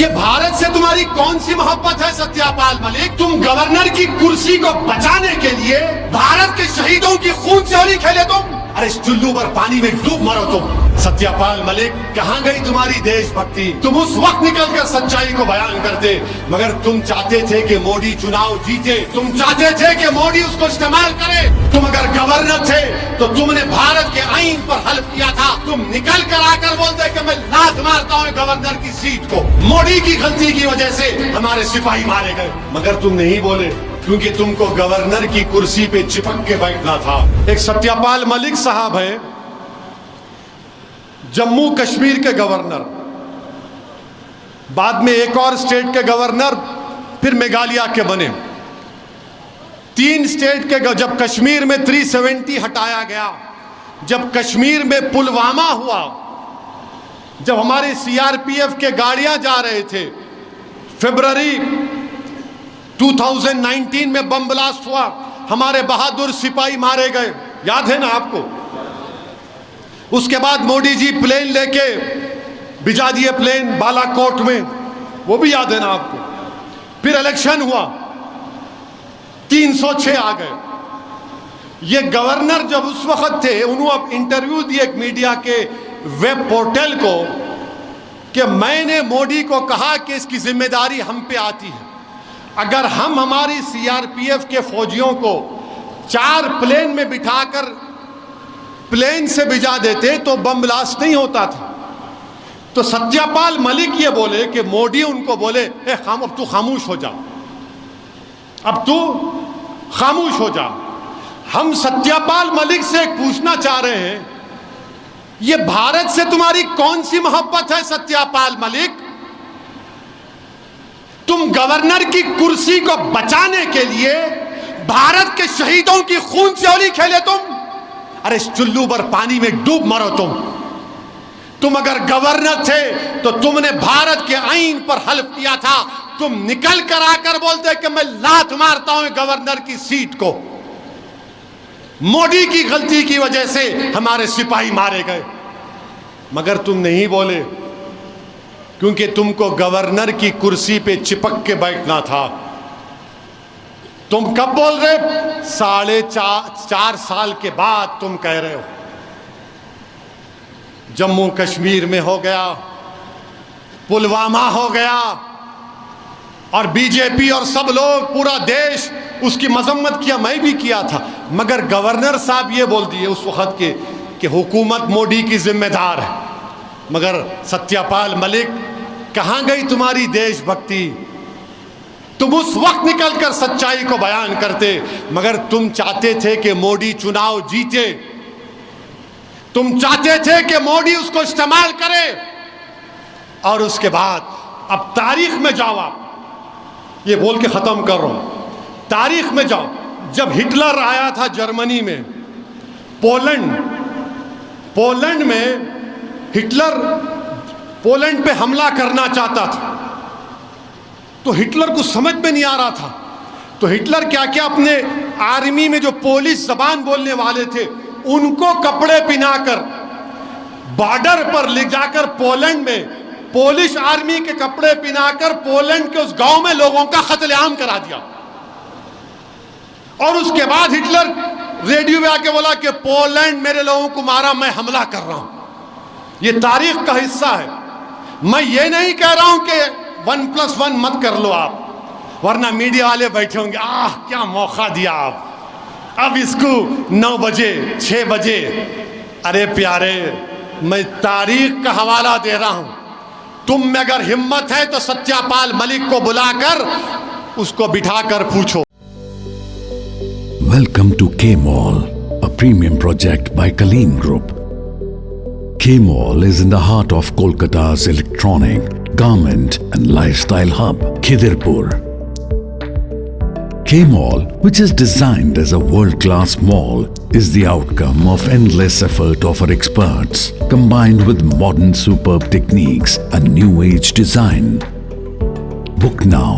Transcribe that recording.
ये भारत से तुम्हारी कौन सी मोहब्बत है सत्यापाल मलिक? तुम गवर्नर की कुर्सी को बचाने के लिए भारत के शहीदों की खून से होली खेले तुम? अरे इस चुल्लू पर पानी में डूब मरो तुम। सत्यापाल मलिक, कहां गई तुम्हारी देशभक्ति? तुम उस वक्त निकलकर सच्चाई को बयान करते, मगर तुम चाहते थे कि मोदी चुनाव जीते, तुम चाहते थे कि मोदी उसको इस्तेमाल करे। तुम अगर गवर्नर थे तो तुमने भारत के आईन पर हल्फ किया था। तुम निकल कर आकर बोलते कि मैं लात मारता हूं गवर्नर की सीट को। मोदी की गलती की वजह से हमारे सिपाही मारे गए, मगर तुम नहीं बोले क्योंकि तुमको गवर्नर की कुर्सी पे चिपक के बैठना था। एक सत्यापाल मलिक साहब है, जम्मू कश्मीर के गवर्नर, बाद में एक और स्टेट के गवर्नर, फिर मेघालय के बने। 3 स्टेट के, जब कश्मीर में 370 हटाया गया, जब कश्मीर में पुलवामा हुआ, जब हमारे सीआरपीएफ के गाड़ियां जा रहे थे, फरवरी 2019 में बम ब्लास्ट हुआ, हमारे बहादुर सिपाही मारे गए, याद है ना आपको? उसके बाद मोदी जी प्लेन लेके भिजा दिए, प्लेन बालाकोट में, वो भी याद है ना आपको? फिर इलेक्शन हुआ, 306 आ गए। ये गवर्नर जब उस वक्त थे, उन्होंने इंटरव्यू दिए एक मीडिया के वेब पोर्टल को कि मैंने मोदी को कहा कि इसकी जिम्मेदारी हम पे आती है। अगर हम हमारी सीआरपीएफ के फौजियों को 4 प्लेन में बिठाकर प्लेन से भिजा देते तो बम ब्लास्ट नहीं होता था। तो सत्यापाल मलिक ये बोले कि मोदी उनको बोले, अब तू खामोश हो जा, अब तू खामोश हो जा। हम सत्यापाल मलिक से पूछना चाह रहे हैं, ये भारत से तुम्हारी कौन सी मोहब्बत है सत्यापाल मलिक? तुम गवर्नर की कुर्सी को बचाने के लिए भारत के शहीदों की खून से होली खेले तुम? अरे इस चुल्लू पर पानी में डूब मरो तुम। तुम अगर गवर्नर थे तो तुमने भारत के आईन पर हल्फ किया था। तुम निकल कर आकर बोलते कि मैं लात मारता हूं गवर्नर की सीट को। मोदी की गलती की वजह से हमारे सिपाही मारे गए, मगर तुम नहीं बोले क्योंकि तुमको गवर्नर की कुर्सी पे चिपक के बैठना था। तुम कब बोल रहे? 4.5 साल के बाद तुम कह रहे हो। जम्मू कश्मीर में हो गया, पुलवामा हो गया, और बीजेपी और सब लोग, पूरा देश उसकी मजम्मत किया, मैं भी किया था, मगर गवर्नर साहब ये बोल दिए उस वक्त के कि हुकूमत मोदी की जिम्मेदार है। मगर सत्यापाल मलिक, कहां गई तुम्हारी देशभक्ति? तुम उस वक्त निकलकर सच्चाई को बयान करते, मगर तुम चाहते थे कि मोदी चुनाव जीते, तुम चाहते थे कि मोदी उसको इस्तेमाल करे। और उसके बाद अब तारीख में जाओ, आप ये बोल के खत्म कर रहा हूं, तारीख में जाओ। जब हिटलर आया था जर्मनी में, पोलैंड में हिटलर पोलैंड पे हमला करना चाहता था, तो हिटलर को समझ में नहीं आ रहा था। तो हिटलर क्या क्या अपने आर्मी में जो पोलिश जबान बोलने वाले थे उनको कपड़े पहनाकर बॉर्डर पर ले जाकर पोलैंड में पोलिश आर्मी के कपड़े पहनाकर पोलैंड के उस गांव में लोगों का कत्लेआम करा दिया। और उसके बाद हिटलर रेडियो में आके बोला कि पोलैंड मेरे लोगों को मारा, मैं हमला कर रहा हूं। ये तारीख का हिस्सा है। मैं ये नहीं कह रहा हूं कि 1+1 मत कर लो आप, वरना मीडिया वाले बैठे होंगे, क्या मौका दिया आप, अब इसको 9 बजे 6 बजे। अरे प्यारे, मैं तारीख का हवाला दे रहा हूं। तुम में अगर हिम्मत है तो सत्यापाल मलिक को बुलाकर उसको बिठाकर पूछो। Welcome to K-Mall, a premium project by Kaleen Group. K-Mall is in the heart of Kolkata's electronic, garment and lifestyle hub, Khidirpur. K-Mall, which is designed as a world-class mall, is the outcome of endless effort of our experts, combined with modern superb techniques and new age design. Book now